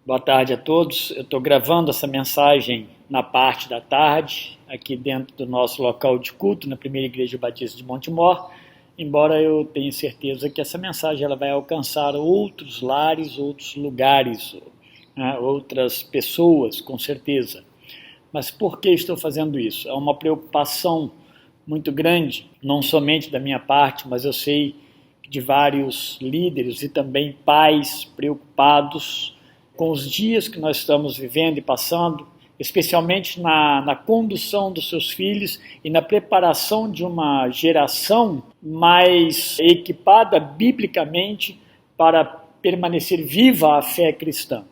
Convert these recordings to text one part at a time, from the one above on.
Boa tarde a todos. Eu estou gravando essa mensagem na parte da tarde, aqui dentro do nosso local de culto, na Primeira Igreja Batista de Montemor, embora eu tenha certeza que essa mensagem ela vai alcançar outros lares, outros lugares, né, outras pessoas, com certeza. Mas por que estou fazendo isso? É uma preocupação muito grande, não somente da minha parte, mas eu sei de vários líderes e também pais preocupados com os dias que nós estamos vivendo e passando, especialmente na condução dos seus filhos e na preparação de uma geração mais equipada biblicamente para permanecer viva a fé cristã.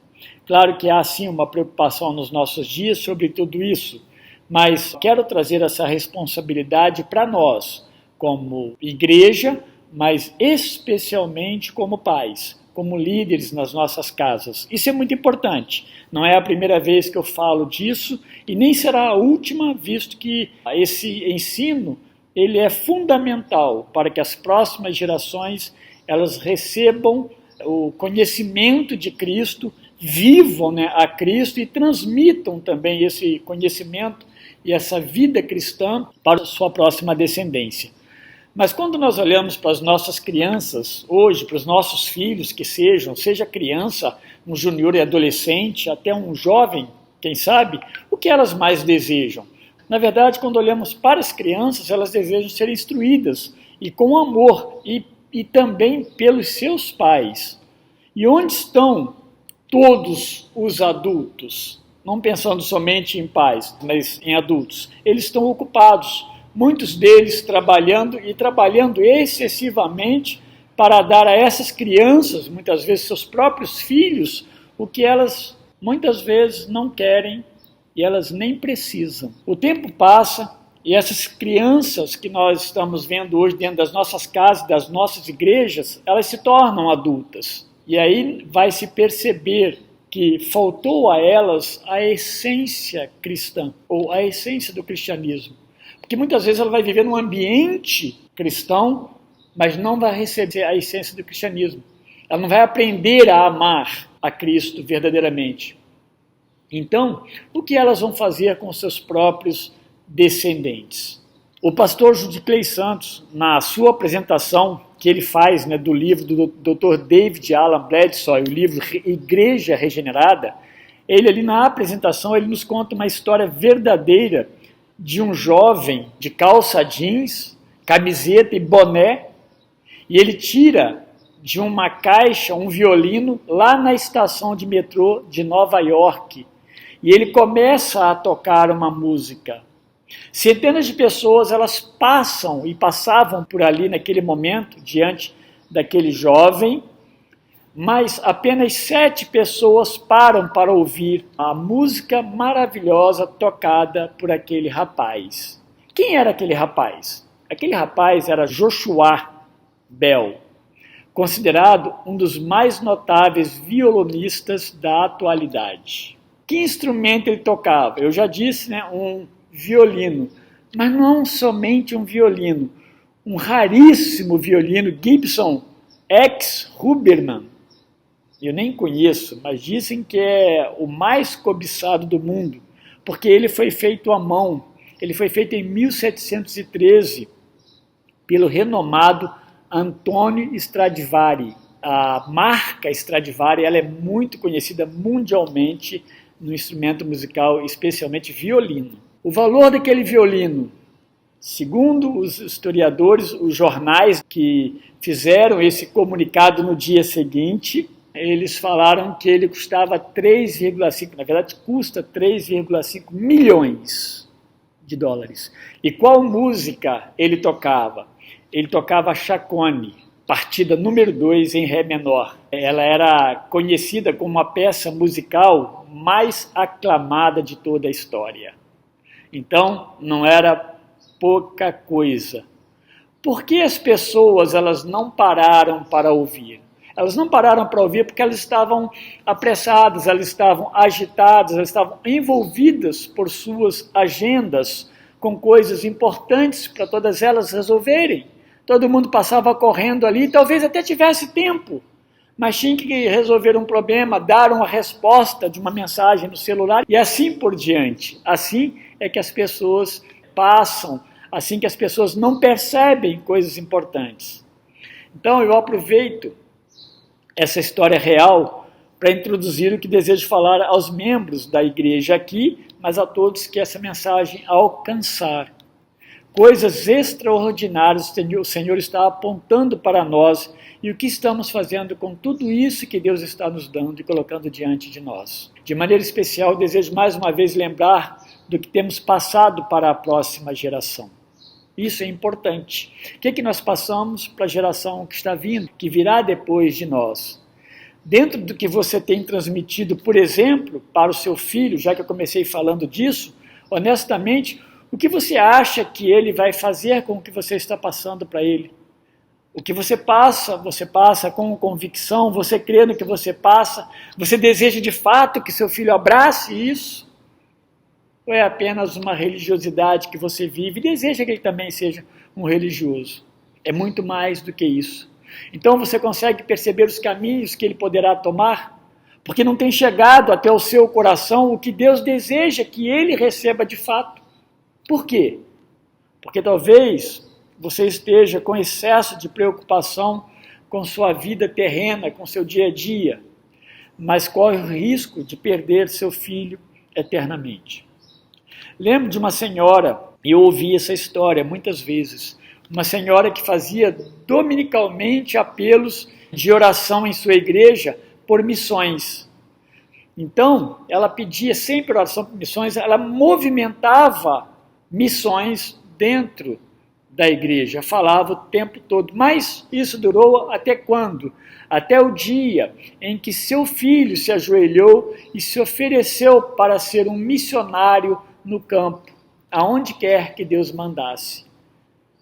Claro que há sim uma preocupação nos nossos dias sobre tudo isso, mas quero trazer essa responsabilidade para nós, como igreja, mas especialmente como pais, como líderes nas nossas casas. Isso é muito importante. Não é a primeira vez que eu falo disso e nem será a última, visto que esse ensino ele é fundamental para que as próximas gerações elas recebam o conhecimento de Cristo, vivam, a Cristo e transmitam também esse conhecimento e essa vida cristã para a sua próxima descendência. Mas quando nós olhamos para as nossas crianças hoje, para os nossos filhos que seja criança, um júnior e adolescente, até um jovem, quem sabe, o que elas mais desejam? Na verdade, quando olhamos para as crianças, elas desejam ser instruídas e com amor e também pelos seus pais. E onde estão todos os adultos? Não pensando somente em pais, mas em adultos. Eles estão ocupados. Muitos deles trabalhando excessivamente para dar a essas crianças, muitas vezes seus próprios filhos, o que elas muitas vezes não querem e elas nem precisam. O tempo passa e essas crianças que nós estamos vendo hoje dentro das nossas casas, das nossas igrejas, elas se tornam adultas. E aí vai se perceber que faltou a elas a essência cristã, ou a essência do cristianismo. Porque muitas vezes ela vai viver num ambiente cristão, mas não vai receber a essência do cristianismo. Ela não vai aprender a amar a Cristo verdadeiramente. Então, o que elas vão fazer com seus próprios descendentes? O pastor Judiclei Santos, na sua apresentação que ele faz do livro do Dr. David Alan Bledsoe, o livro Igreja Regenerada, ele ali na apresentação ele nos conta uma história verdadeira de um jovem de calça jeans, camiseta e boné, e ele tira de uma caixa um violino lá na estação de metrô de Nova York, e ele começa a tocar uma música. Centenas de pessoas elas passam e passavam por ali naquele momento, diante daquele jovem, mas apenas 7 pessoas param para ouvir a música maravilhosa tocada por aquele rapaz. Quem era aquele rapaz? Aquele rapaz era Joshua Bell, considerado um dos mais notáveis violonistas da atualidade. Que instrumento ele tocava? Eu já disse, um violino, mas não somente um violino, um raríssimo violino Gibson X Huberman. Eu nem conheço, mas dizem que é o mais cobiçado do mundo, porque ele foi feito à mão. Ele foi feito em 1713 pelo renomado Antonio Stradivari. A marca Stradivari ela é muito conhecida mundialmente no instrumento musical, especialmente violino. O valor daquele violino, segundo os historiadores, os jornais que fizeram esse comunicado no dia seguinte, eles falaram que ele custava 3,5, na verdade custa 3,5 milhões de dólares. E qual música ele tocava? Ele tocava Chaconne, partida número 2 em Ré menor. Ela era conhecida como a peça musical mais aclamada de toda a história. Então, não era pouca coisa. Por que as pessoas elas não pararam para ouvir? Elas não pararam para ouvir porque elas estavam apressadas, elas estavam agitadas, elas estavam envolvidas por suas agendas com coisas importantes para todas elas resolverem. Todo mundo passava correndo ali, talvez até tivesse tempo, mas tinha que resolver um problema, dar uma resposta de uma mensagem no celular e assim por diante. Assim é que as pessoas passam, assim que as pessoas não percebem coisas importantes. Então eu aproveito essa história real para introduzir o que desejo falar aos membros da igreja aqui, mas a todos que essa mensagem alcançar. Coisas extraordinárias o Senhor está apontando para nós e o que estamos fazendo com tudo isso que Deus está nos dando e colocando diante de nós. De maneira especial, desejo mais uma vez lembrar do que temos passado para a próxima geração. Isso é importante. O que nós passamos para a geração que está vindo, que virá depois de nós? Dentro do que você tem transmitido, por exemplo, para o seu filho, já que eu comecei falando disso, honestamente, o que você acha que ele vai fazer com o que você está passando para ele? O que você passa com convicção, você crê no que você passa, você deseja de fato que seu filho abrace isso? Ou é apenas uma religiosidade que você vive e deseja que ele também seja um religioso? É muito mais do que isso. Então você consegue perceber os caminhos que ele poderá tomar? Porque não tem chegado até o seu coração o que Deus deseja que ele receba de fato. Por quê? Porque talvez você esteja com excesso de preocupação com sua vida terrena, com seu dia a dia, mas corre o risco de perder seu filho eternamente. Lembro de uma senhora, e eu ouvi essa história muitas vezes, uma senhora que fazia dominicalmente apelos de oração em sua igreja por missões. Então, ela pedia sempre oração por missões, ela movimentava missões dentro da igreja, falava o tempo todo, mas isso durou até quando? Até o dia em que seu filho se ajoelhou e se ofereceu para ser um missionário no campo, aonde quer que Deus mandasse.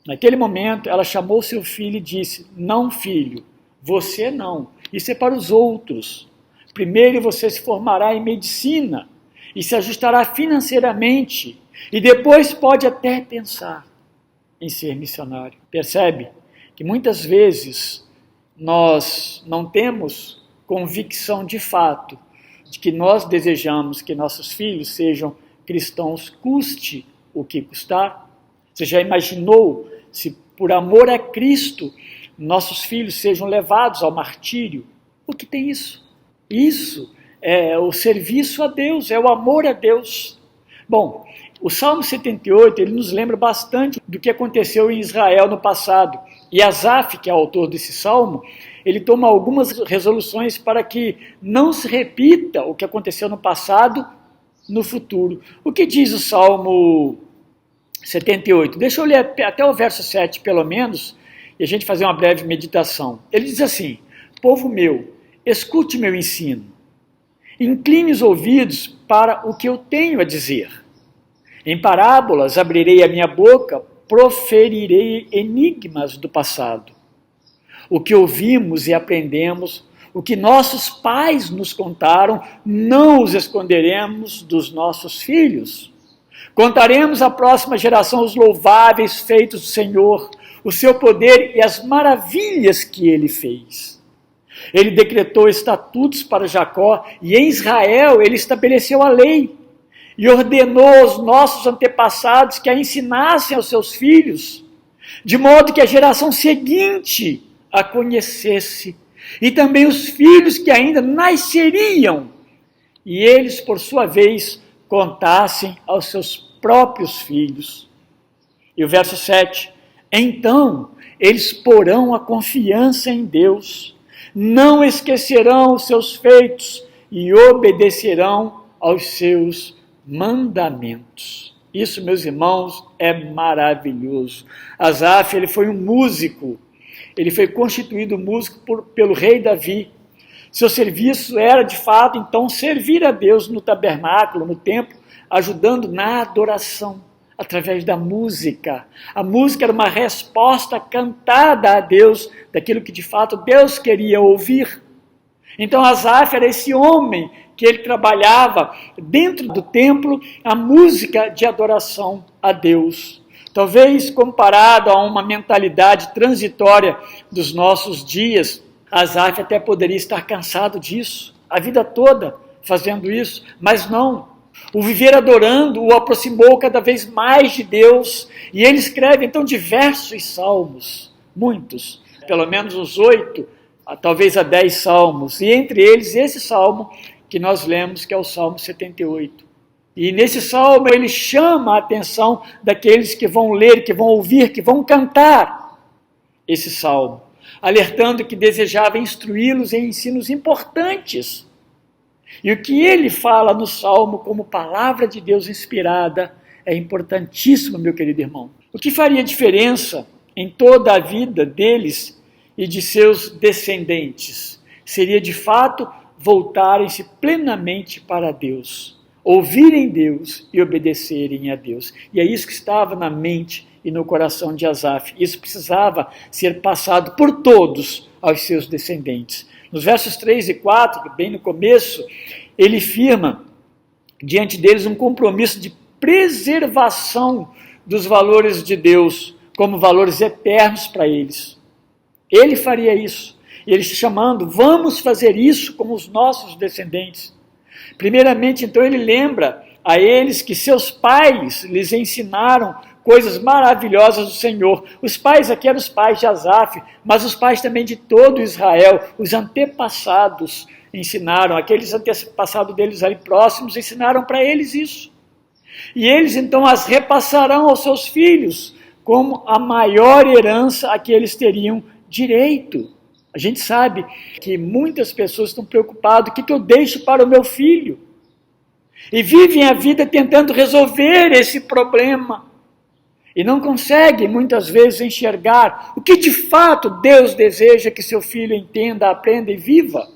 Naquele momento, ela chamou seu filho e disse: não, filho, você não, isso é para os outros. Primeiro você se formará em medicina e se ajustará financeiramente, e depois pode até pensar em ser missionário. Percebe que muitas vezes nós não temos convicção de fato de que nós desejamos que nossos filhos sejam cristãos, custe o que custar. Você já imaginou se por amor a Cristo nossos filhos sejam levados ao martírio? O que tem isso? Isso é o serviço a Deus, é o amor a Deus. Bom, o Salmo 78, ele nos lembra bastante do que aconteceu em Israel no passado. E Asaf, que é o autor desse Salmo, ele toma algumas resoluções para que não se repita o que aconteceu no passado no futuro. O que diz o Salmo 78? Deixa eu ler até o verso 7, pelo menos, e a gente fazer uma breve meditação. Ele diz assim: povo meu, escute meu ensino, incline os ouvidos para o que eu tenho a dizer. Em parábolas abrirei a minha boca, proferirei enigmas do passado. O que ouvimos e aprendemos, o que nossos pais nos contaram, não os esconderemos dos nossos filhos. Contaremos à próxima geração os louváveis feitos do Senhor, o seu poder e as maravilhas que ele fez. Ele decretou estatutos para Jacó e em Israel ele estabeleceu a lei e ordenou aos nossos antepassados que a ensinassem aos seus filhos, de modo que a geração seguinte a conhecesse, e também os filhos que ainda nasceriam, e eles, por sua vez, contassem aos seus próprios filhos. E o verso 7, então eles porão a confiança em Deus, não esquecerão os seus feitos e obedecerão aos seus mandamentos. Isso, meus irmãos, é maravilhoso. Asaf, ele foi um músico, ele foi constituído músico pelo rei Davi. Seu serviço era, de fato, então, servir a Deus no tabernáculo, no templo, ajudando na adoração, através da música. A música era uma resposta cantada a Deus, daquilo que, de fato, Deus queria ouvir. Então, Asaf era esse homem que ele trabalhava dentro do templo a música de adoração a Deus. Talvez comparado a uma mentalidade transitória dos nossos dias, Asaf até poderia estar cansado disso, a vida toda fazendo isso, mas não. O viver adorando o aproximou cada vez mais de Deus, e ele escreve então diversos salmos, muitos, pelo menos uns 8, talvez a 10 salmos, e entre eles esse salmo que nós lemos, que é o Salmo 78. E nesse salmo ele chama a atenção daqueles que vão ler, que vão ouvir, que vão cantar esse salmo, alertando que desejava instruí-los em ensinos importantes. E o que ele fala no salmo como palavra de Deus inspirada é importantíssimo, meu querido irmão. O que faria diferença em toda a vida deles e de seus descendentes seria de fato voltarem-se plenamente para Deus, ouvirem Deus e obedecerem a Deus. E é isso que estava na mente e no coração de Asaf. Isso precisava ser passado por todos aos seus descendentes. Nos versos 3 e 4, bem no começo, ele firma diante deles um compromisso de preservação dos valores de Deus como valores eternos para eles. Ele faria isso. E ele está chamando, vamos fazer isso como os nossos descendentes. Primeiramente, então, ele lembra a eles que seus pais lhes ensinaram coisas maravilhosas do Senhor. Os pais aqui eram os pais de Asaf, mas os pais também de todo Israel, os antepassados ensinaram, aqueles antepassados deles ali próximos ensinaram para eles isso. E eles então as repassarão aos seus filhos como a maior herança a que eles teriam direito. A gente sabe que muitas pessoas estão preocupadas, o que eu deixo para o meu filho? E vivem a vida tentando resolver esse problema. E não conseguem, muitas vezes, enxergar o que de fato Deus deseja que seu filho entenda, aprenda e viva.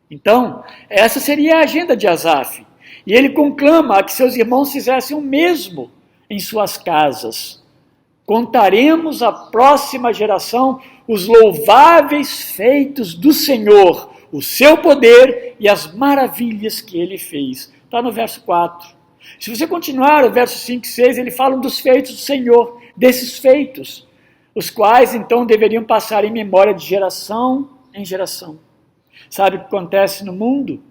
Então, essa seria a agenda de Asaf. E ele conclama a que seus irmãos fizessem o mesmo em suas casas. Contaremos à próxima geração os louváveis feitos do Senhor, o seu poder e as maravilhas que ele fez. Está no verso 4. Se você continuar, o verso 5 e 6, ele fala dos feitos do Senhor, desses feitos, os quais então deveriam passar em memória de geração em geração. Sabe o que acontece no mundo?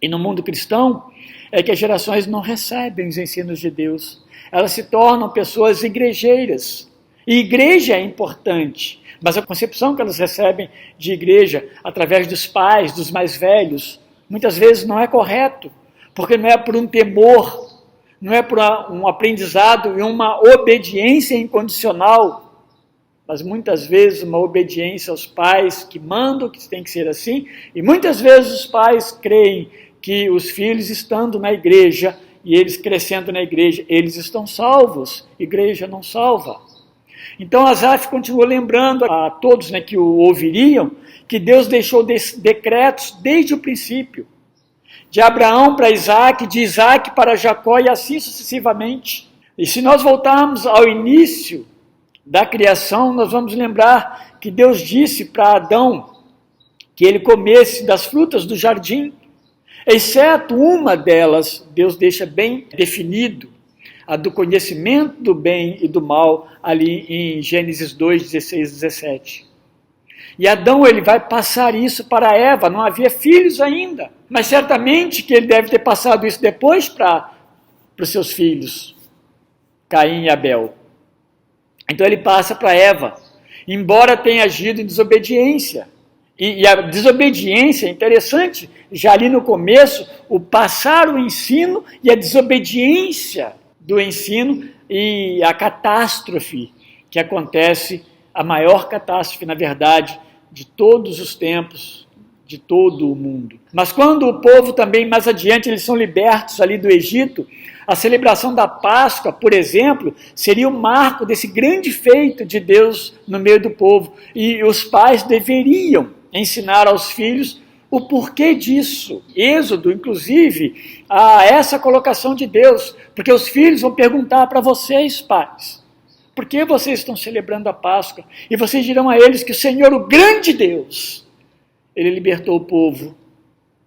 E no mundo cristão, é que as gerações não recebem os ensinos de Deus. Elas se tornam pessoas igrejeiras. E igreja é importante, mas a concepção que elas recebem de igreja, através dos pais, dos mais velhos, muitas vezes não é correto, porque não é por um temor, não é por um aprendizado e uma obediência incondicional, mas muitas vezes uma obediência aos pais que mandam que tem que ser assim, e muitas vezes os pais creem que os filhos estando na igreja e eles crescendo na igreja, eles estão salvos, igreja não salva. Então Asaf continua lembrando a todos, que o ouviriam, que Deus deixou decretos desde o princípio, de Abraão para Isaac, de Isaac para Jacó e assim sucessivamente. E se nós voltarmos ao início da criação, nós vamos lembrar que Deus disse para Adão que ele comesse das frutas do jardim, exceto uma delas, Deus deixa bem definido, a do conhecimento do bem e do mal, ali em Gênesis 2, 16 e 17. E Adão, ele vai passar isso para Eva, não havia filhos ainda, mas certamente que ele deve ter passado isso depois para os seus filhos, Caim e Abel. Então ele passa para Eva, embora tenha agido em desobediência. E a desobediência é interessante, já ali no começo, o passar o ensino e a desobediência do ensino e a catástrofe que acontece, a maior catástrofe, na verdade, de todos os tempos, de todo o mundo. Mas quando o povo também, mais adiante, eles são libertos ali do Egito, a celebração da Páscoa, por exemplo, seria o marco desse grande feito de Deus no meio do povo. E os pais deveriam ensinar aos filhos o porquê disso. Êxodo, inclusive, a essa colocação de Deus, porque os filhos vão perguntar para vocês, pais, por que vocês estão celebrando a Páscoa? E vocês dirão a eles que o Senhor, o grande Deus, ele libertou o povo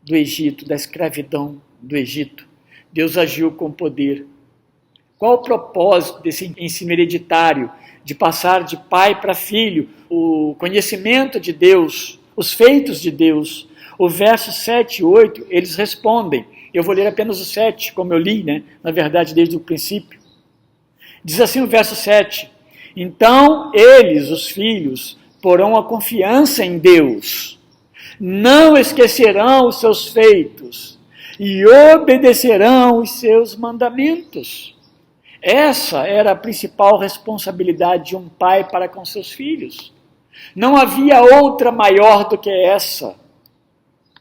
do Egito, da escravidão do Egito. Deus agiu com poder. Qual o propósito desse ensino hereditário, de passar de pai para filho o conhecimento de Deus, os feitos de Deus. O verso 7 e 8, eles respondem. Eu vou ler apenas o 7, como eu li, na verdade, desde o princípio. Diz assim o verso 7, então eles, os filhos, porão a confiança em Deus, não esquecerão os seus feitos e obedecerão os seus mandamentos. Essa era a principal responsabilidade de um pai para com seus filhos. Não havia outra maior do que essa.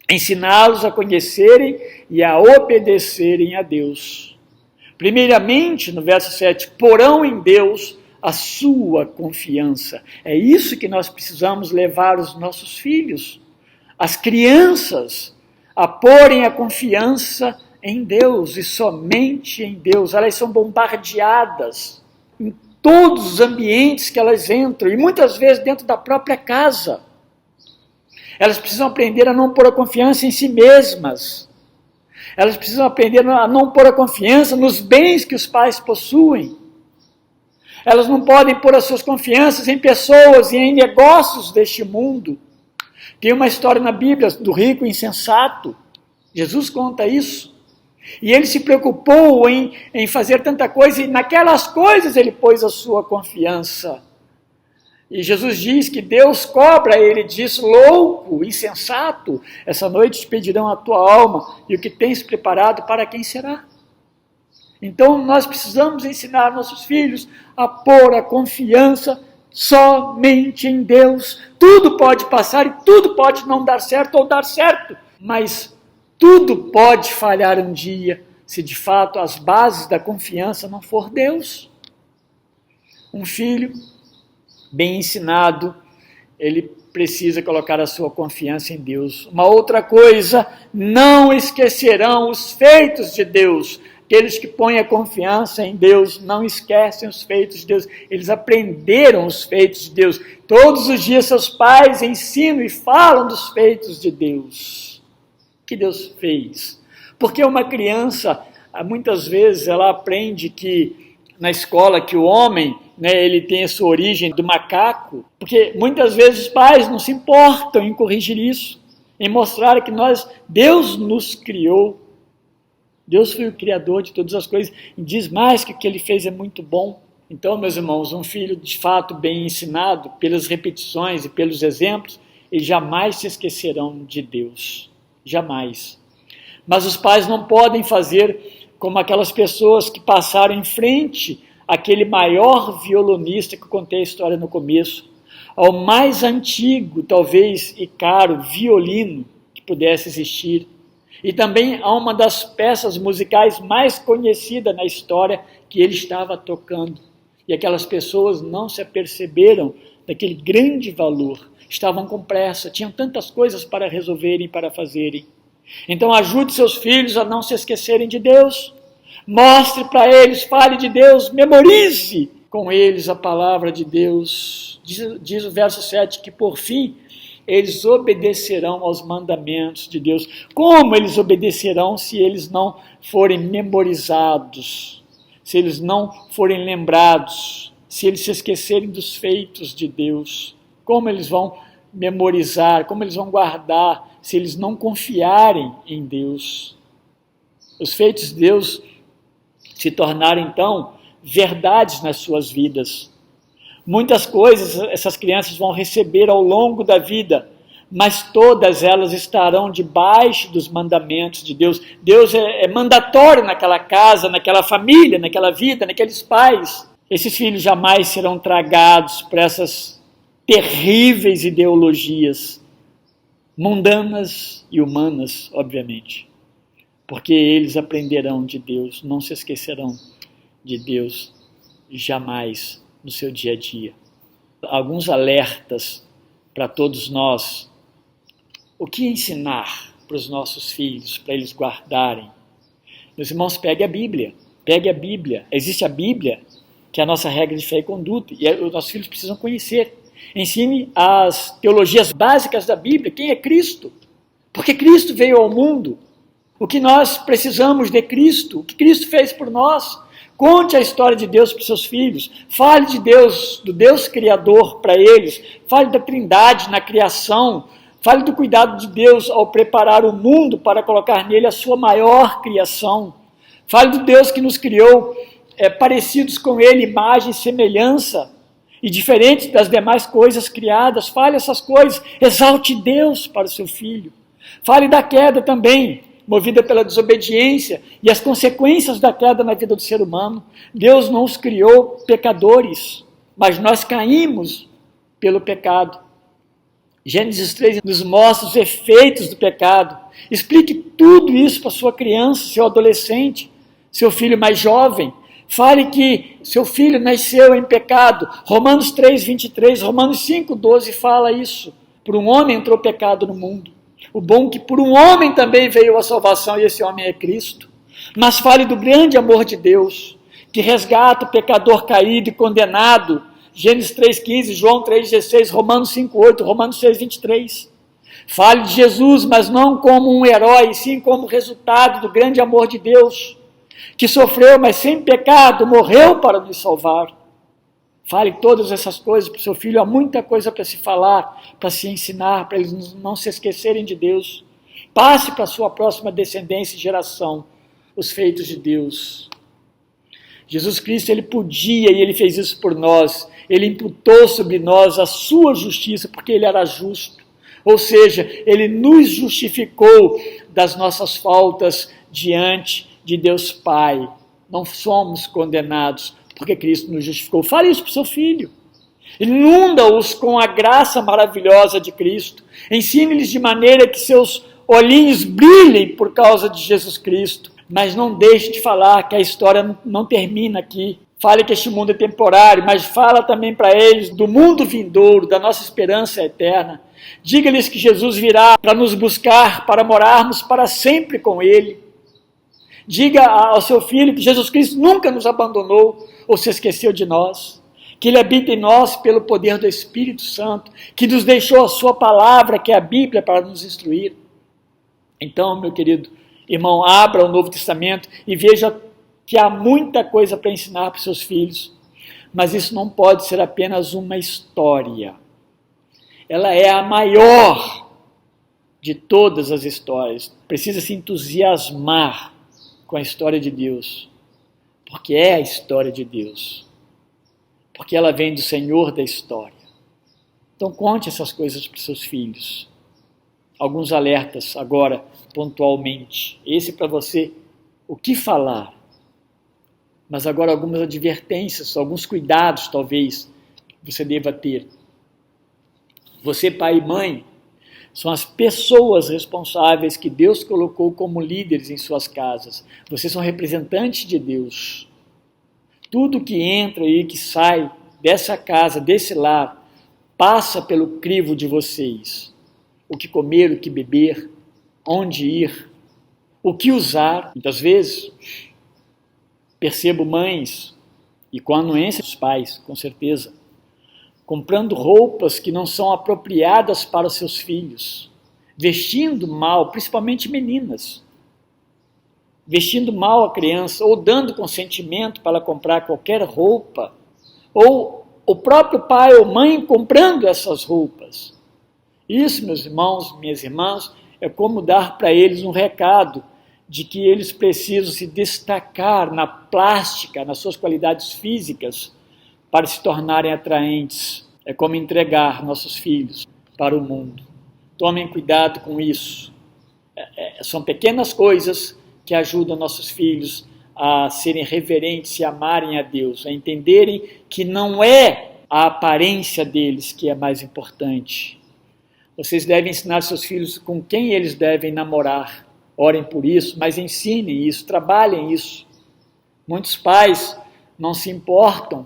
Ensiná-los a conhecerem e a obedecerem a Deus. Primeiramente, no verso 7, porão em Deus a sua confiança. É isso que nós precisamos levar os nossos filhos, as crianças, a porem a confiança em Deus e somente em Deus. Elas são bombardeadas em todos os ambientes que elas entram, e muitas vezes dentro da própria casa. Elas precisam aprender a não pôr a confiança em si mesmas. Elas precisam aprender a não pôr a confiança nos bens que os pais possuem. Elas não podem pôr as suas confianças em pessoas e em negócios deste mundo. Tem uma história na Bíblia do rico insensato. Jesus conta isso. E ele se preocupou em fazer tanta coisa, e naquelas coisas ele pôs a sua confiança. E Jesus diz que Deus cobra ele disso, louco, insensato, essa noite te pedirão a tua alma, e o que tens preparado para quem será? Então nós precisamos ensinar nossos filhos a pôr a confiança somente em Deus. Tudo pode passar e tudo pode não dar certo ou dar certo, mas tudo pode falhar um dia, se de fato as bases da confiança não for Deus. Um filho bem ensinado, ele precisa colocar a sua confiança em Deus. Uma outra coisa, não esquecerão os feitos de Deus. Aqueles que põem a confiança em Deus não esquecem os feitos de Deus. Eles aprenderam os feitos de Deus. Todos os dias seus pais ensinam e falam dos feitos de Deus. Que Deus fez. Porque uma criança, muitas vezes, ela aprende que na escola que o homem, ele tem a sua origem do macaco, porque muitas vezes os pais não se importam em corrigir isso, em mostrar que Deus nos criou, Deus foi o criador de todas as coisas, e diz mais que o que ele fez é muito bom. Então, meus irmãos, um filho de fato bem ensinado, pelas repetições e pelos exemplos, eles jamais se esquecerão de Deus, jamais. Mas os pais não podem fazer como aquelas pessoas que passaram em frente àquele maior violonista que eu contei a história no começo, ao mais antigo, talvez, e caro violino que pudesse existir, e também a uma das peças musicais mais conhecidas na história que ele estava tocando. E aquelas pessoas não se aperceberam daquele grande valor, estavam com pressa, tinham tantas coisas para resolverem, para fazerem. Então ajude seus filhos a não se esquecerem de Deus, mostre para eles, fale de Deus, memorize com eles a palavra de Deus. Diz o verso 7 que por fim eles obedecerão aos mandamentos de Deus. Como eles obedecerão se eles não forem memorizados, se eles não forem lembrados, se eles se esquecerem dos feitos de Deus? Como eles vão memorizar, como eles vão guardar, se eles não confiarem em Deus? Os feitos de Deus se tornaram, então, verdades nas suas vidas. Muitas coisas essas crianças vão receber ao longo da vida, mas todas elas estarão debaixo dos mandamentos de Deus. Deus é mandatório naquela casa, naquela família, naquela vida, naqueles pais. Esses filhos jamais serão tragados por essas terríveis ideologias mundanas e humanas, obviamente, porque eles aprenderão de Deus, não se esquecerão de Deus jamais no seu dia a dia. Alguns alertas para todos nós. O que ensinar para os nossos filhos, para eles guardarem? Meus irmãos, pegue a Bíblia. Existe a Bíblia, que é a nossa regra de fé e conduta, e os nossos filhos precisam conhecer. Ensine as teologias básicas da Bíblia. Quem é Cristo? Porque Cristo veio ao mundo. O que nós precisamos de Cristo, o que Cristo fez por nós. Conte a história de Deus para os seus filhos. Fale de Deus, do Deus Criador para eles. Fale da Trindade na criação. Fale do cuidado de Deus ao preparar o mundo para colocar nele a sua maior criação. Fale do Deus que nos criou parecidos com ele, imagem e semelhança, e diferentes das demais coisas criadas. Fale essas coisas, exalte Deus para o seu filho. Fale da queda também, movida pela desobediência e as consequências da queda na vida do ser humano. Deus não os criou pecadores, mas nós caímos pelo pecado. Gênesis 3 nos mostra os efeitos do pecado. Explique tudo isso para sua criança, seu adolescente, seu filho mais jovem. Fale que seu filho nasceu em pecado. Romanos 3, 23, Romanos 5, 12 fala isso. Por um homem entrou pecado no mundo. O bom é que por um homem também veio a salvação, e esse homem é Cristo. Mas fale do grande amor de Deus, que resgata o pecador caído e condenado. Gênesis 3,15, João 3,16, Romanos 5,8, Romanos 6,23. Fale de Jesus, mas não como um herói, sim como resultado do grande amor de Deus, que sofreu, mas sem pecado, morreu para nos salvar. Fale todas essas coisas para o seu filho. Há muita coisa para se falar, para se ensinar, para eles não se esquecerem de Deus. Passe para a sua próxima descendência e geração os feitos de Deus. Jesus Cristo, ele podia, e ele fez isso por nós. Ele imputou sobre nós a sua justiça, porque ele era justo. Ou seja, ele nos justificou das nossas faltas diante de Deus Pai. Não somos condenados, porque Cristo nos justificou. Fale isso para o seu filho. Inunda-os com a graça maravilhosa de Cristo. Ensine-lhes de maneira que seus olhinhos brilhem por causa de Jesus Cristo. Mas não deixe de falar que a história não termina aqui. Fale que este mundo é temporário, mas fala também para eles do mundo vindouro, da nossa esperança eterna. Diga-lhes que Jesus virá para nos buscar, para morarmos para sempre com Ele. Diga ao seu filho que Jesus Cristo nunca nos abandonou ou se esqueceu de nós, que Ele habita em nós pelo poder do Espírito Santo, que nos deixou a sua palavra, que é a Bíblia, para nos instruir. Então, meu querido irmão, abra o Novo Testamento e veja que há muita coisa para ensinar para os seus filhos, mas isso não pode ser apenas uma história. Ela é a maior de todas as histórias. Precisa se entusiasmar com a história de Deus, porque é a história de Deus, porque ela vem do Senhor da história. Então conte essas coisas para os seus filhos. Alguns alertas agora, pontualmente. Esse para você, o que falar. Mas agora algumas advertências, alguns cuidados talvez você deva ter. Você, pai e mãe, são as pessoas responsáveis que Deus colocou como líderes em suas casas. Vocês são representantes de Deus. Tudo que entra e que sai dessa casa, desse lar, passa pelo crivo de vocês. O que comer, o que beber, onde ir, o que usar. Muitas vezes, percebo mães, e com a anuência dos pais, com certeza, comprando roupas que não são apropriadas para os seus filhos, vestindo mal, principalmente meninas, vestindo mal a criança, ou dando consentimento para ela comprar qualquer roupa, ou o próprio pai ou mãe comprando essas roupas. Isso, meus irmãos, minhas irmãs, é como dar para eles um recado de que eles precisam se destacar na plástica, nas suas qualidades físicas, para se tornarem atraentes. É como entregar nossos filhos para o mundo. Tomem cuidado com isso. São pequenas coisas que ajudam nossos filhos a serem reverentes e amarem a Deus, a entenderem que não é a aparência deles que é mais importante. Vocês devem ensinar seus filhos com quem eles devem namorar. Orem por isso, mas ensinem isso, trabalhem isso. Muitos pais não se importam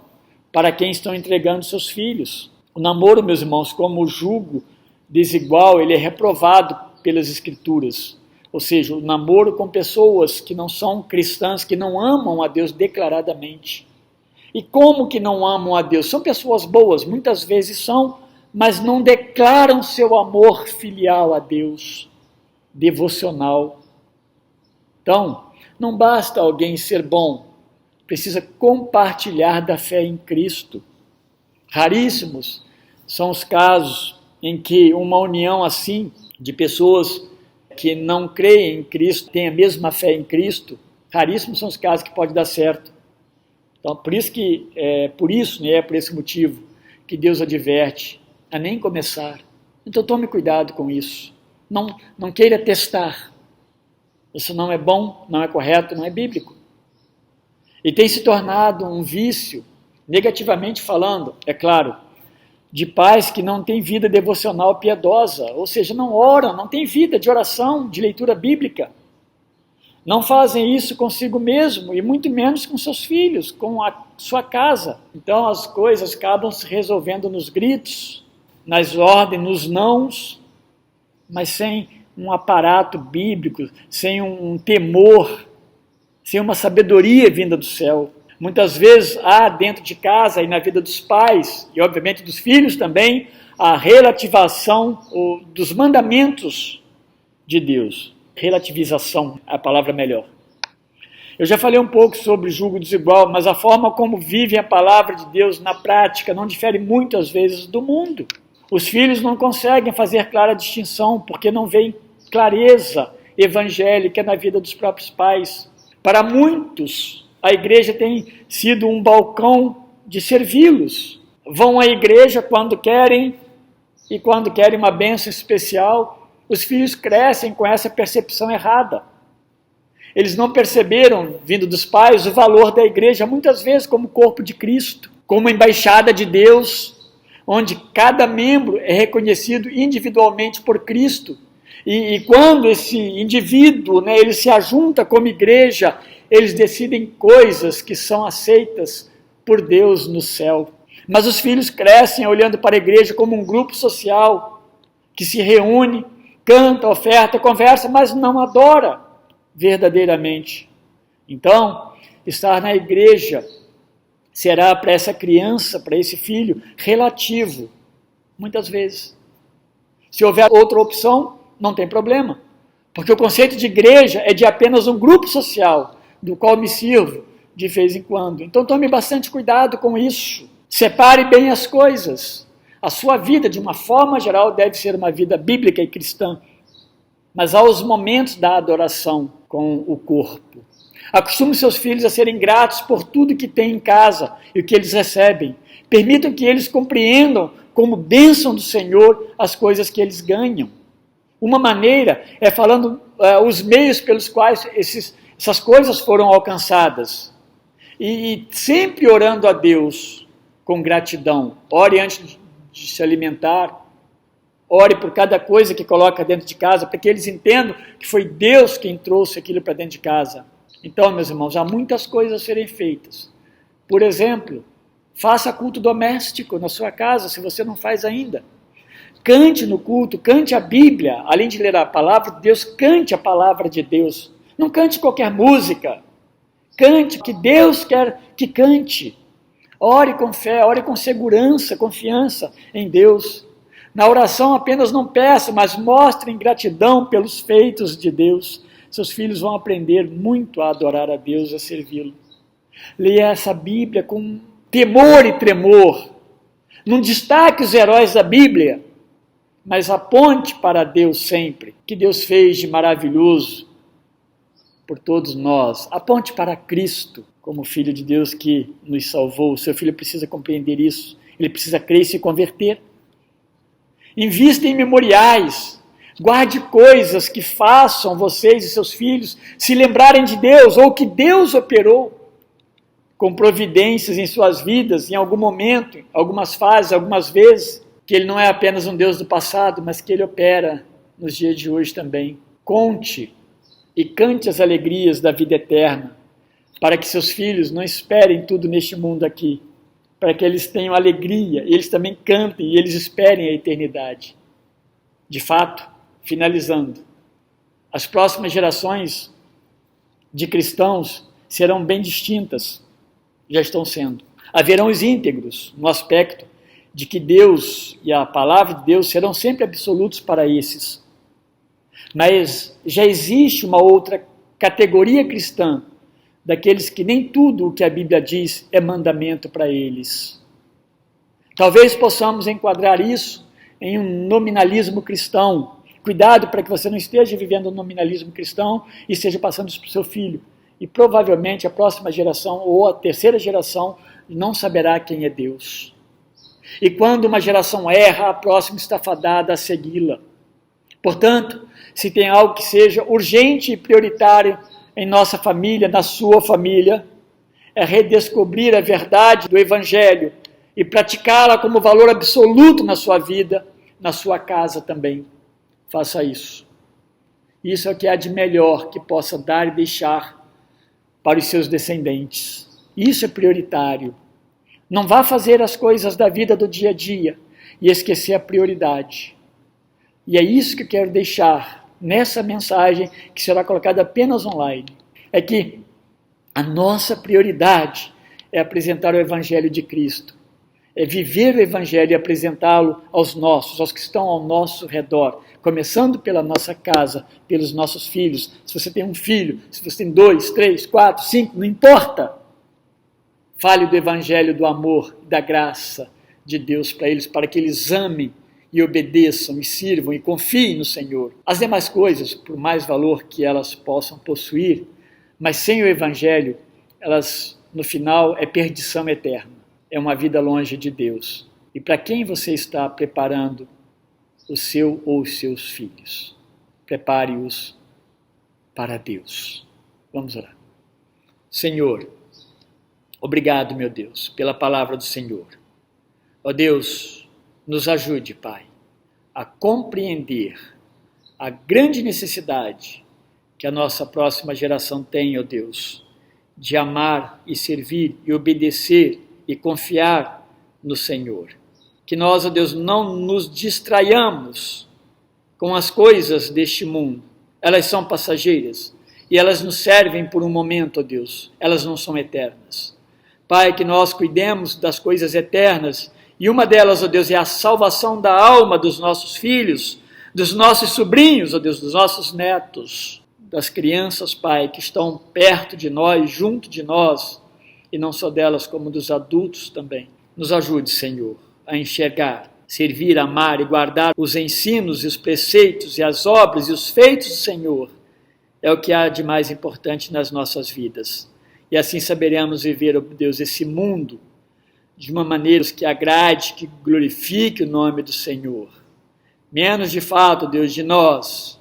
para quem estão entregando seus filhos. O namoro, meus irmãos, como o jugo desigual, ele é reprovado pelas Escrituras. Ou seja, o namoro com pessoas que não são cristãs, que não amam a Deus declaradamente. E como que não amam a Deus? São pessoas boas, muitas vezes são, mas não declaram seu amor filial a Deus, devocional. Então, não basta alguém ser bom, precisa compartilhar da fé em Cristo. Raríssimos são os casos em que uma união assim, de pessoas que não creem em Cristo, têm a mesma fé em Cristo, raríssimos são os casos que pode dar certo. Então, por esse motivo, que Deus adverte a nem começar. Então, tome cuidado com isso. Não queira testar. Isso não é bom, não é correto, não é bíblico. E tem se tornado um vício, negativamente falando, é claro, de pais que não têm vida devocional piedosa, ou seja, não oram, não têm vida de oração, de leitura bíblica. Não fazem isso consigo mesmo e muito menos com seus filhos, com a sua casa. Então as coisas acabam se resolvendo nos gritos, nas ordens, nos nãos, mas sem um aparato bíblico, sem um temor, sem uma sabedoria vinda do céu. Muitas vezes há dentro de casa e na vida dos pais, e obviamente dos filhos também, a relativação dos mandamentos de Deus. Relativização é a palavra melhor. Eu já falei um pouco sobre julgo desigual, mas a forma como vivem a palavra de Deus na prática não difere muitas vezes do mundo. Os filhos não conseguem fazer clara distinção porque não veem clareza evangélica na vida dos próprios pais. Para muitos, a igreja tem sido um balcão de servi-los. Vão à igreja quando querem e quando querem uma bênção especial, os filhos crescem com essa percepção errada. Eles não perceberam, vindo dos pais, o valor da igreja, muitas vezes como corpo de Cristo, como embaixada de Deus, onde cada membro é reconhecido individualmente por Cristo. E quando esse indivíduo, ele se ajunta como igreja, eles decidem coisas que são aceitas por Deus no céu. Mas os filhos crescem olhando para a igreja como um grupo social que se reúne, canta, oferta, conversa, mas não adora verdadeiramente. Então, estar na igreja será para essa criança, para esse filho, relativo, muitas vezes. Se houver outra opção, não tem problema, porque o conceito de igreja é de apenas um grupo social, do qual me sirvo de vez em quando. Então tome bastante cuidado com isso. Separe bem as coisas. A sua vida, de uma forma geral, deve ser uma vida bíblica e cristã, mas há os momentos da adoração com o corpo. Acostume seus filhos a serem gratos por tudo que têm em casa e o que eles recebem. Permitam que eles compreendam como bênção do Senhor as coisas que eles ganham. Uma maneira é falando os meios pelos quais essas coisas foram alcançadas. E sempre orando a Deus com gratidão. Ore antes de se alimentar. Ore por cada coisa que coloca dentro de casa, para que eles entendam que foi Deus quem trouxe aquilo para dentro de casa. Então, meus irmãos, há muitas coisas a serem feitas. Por exemplo, faça culto doméstico na sua casa, se você não faz ainda. Cante no culto, cante a Bíblia. Além de ler a palavra de Deus, cante a palavra de Deus. Não cante qualquer música. Cante o que Deus quer que cante. Ore com fé, ore com segurança, confiança em Deus. Na oração apenas não peça, mas mostrem gratidão pelos feitos de Deus. Seus filhos vão aprender muito a adorar a Deus, a servi-lo. Leia essa Bíblia com temor e tremor. Não destaque os heróis da Bíblia, mas aponte para Deus sempre, que Deus fez de maravilhoso por todos nós. Aponte para Cristo, como Filho de Deus que nos salvou. O seu filho precisa compreender isso. Ele precisa crer e se converter. Invista em memoriais. Guarde coisas que façam vocês e seus filhos se lembrarem de Deus, ou que Deus operou com providências em suas vidas, em algum momento, algumas fases, algumas vezes, que Ele não é apenas um Deus do passado, mas que Ele opera nos dias de hoje também. Conte e cante as alegrias da vida eterna, para que seus filhos não esperem tudo neste mundo aqui, para que eles tenham alegria, e eles também cantem e eles esperem a eternidade. De fato, finalizando, as próximas gerações de cristãos serão bem distintas, já estão sendo. Haverão os íntegros, no aspecto de que Deus e a palavra de Deus serão sempre absolutos para esses. Mas já existe uma outra categoria cristã, daqueles que nem tudo o que a Bíblia diz é mandamento para eles. Talvez possamos enquadrar isso em um nominalismo cristão. Cuidado para que você não esteja vivendo um nominalismo cristão e esteja passando isso para o seu filho. E provavelmente a próxima geração ou a terceira geração não saberá quem é Deus. E quando uma geração erra, a próxima está fadada a segui-la. Portanto, se tem algo que seja urgente e prioritário em nossa família, na sua família, é redescobrir a verdade do Evangelho e praticá-la como valor absoluto na sua vida, na sua casa também. Faça isso. Isso é o que há de melhor que possa dar e deixar para os seus descendentes. Isso é prioritário. Não vá fazer as coisas da vida do dia a dia e esquecer a prioridade. E é isso que eu quero deixar nessa mensagem que será colocada apenas online. É que a nossa prioridade é apresentar o Evangelho de Cristo. É viver o Evangelho e apresentá-lo aos nossos, aos que estão ao nosso redor. Começando pela nossa casa, pelos nossos filhos. Se você tem um filho, se você tem 2, 3, 4, 5, não importa. Fale do Evangelho do amor e da graça de Deus para eles, para que eles amem e obedeçam e sirvam e confiem no Senhor. As demais coisas, por mais valor que elas possam possuir, mas sem o Evangelho, elas, no final, é perdição eterna. É uma vida longe de Deus. E para quem você está preparando o seu ou os seus filhos? Prepare-os para Deus. Vamos orar. Senhor, obrigado, meu Deus, pela palavra do Senhor. Ó Deus, nos ajude, Pai, a compreender a grande necessidade que a nossa próxima geração tem, ó Deus, de amar e servir e obedecer e confiar no Senhor. Que nós, ó Deus, não nos distraiamos com as coisas deste mundo. Elas são passageiras e elas nos servem por um momento, ó Deus. Elas não são eternas. Pai, que nós cuidemos das coisas eternas e uma delas, ó Deus, é a salvação da alma dos nossos filhos, dos nossos sobrinhos, ó Deus, dos nossos netos, das crianças, Pai, que estão perto de nós, junto de nós, e não só delas, como dos adultos também. Nos ajude, Senhor, a enxergar, servir, amar e guardar os ensinos e os preceitos e as obras e os feitos do Senhor. É o que há de mais importante nas nossas vidas. E assim saberemos viver, ó Deus, esse mundo de uma maneira que agrade, que glorifique o nome do Senhor. Menos de fato, Deus, de nós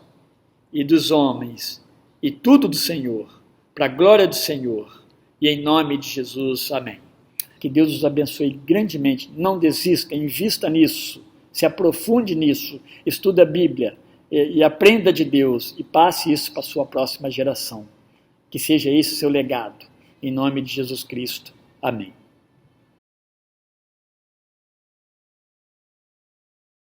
e dos homens, e tudo do Senhor, para a glória do Senhor. E em nome de Jesus, amém. Que Deus os abençoe grandemente. Não desista, invista nisso, se aprofunde nisso, estuda a Bíblia e aprenda de Deus e passe isso para a sua próxima geração. Que seja esse o seu legado. Em nome de Jesus Cristo. Amém.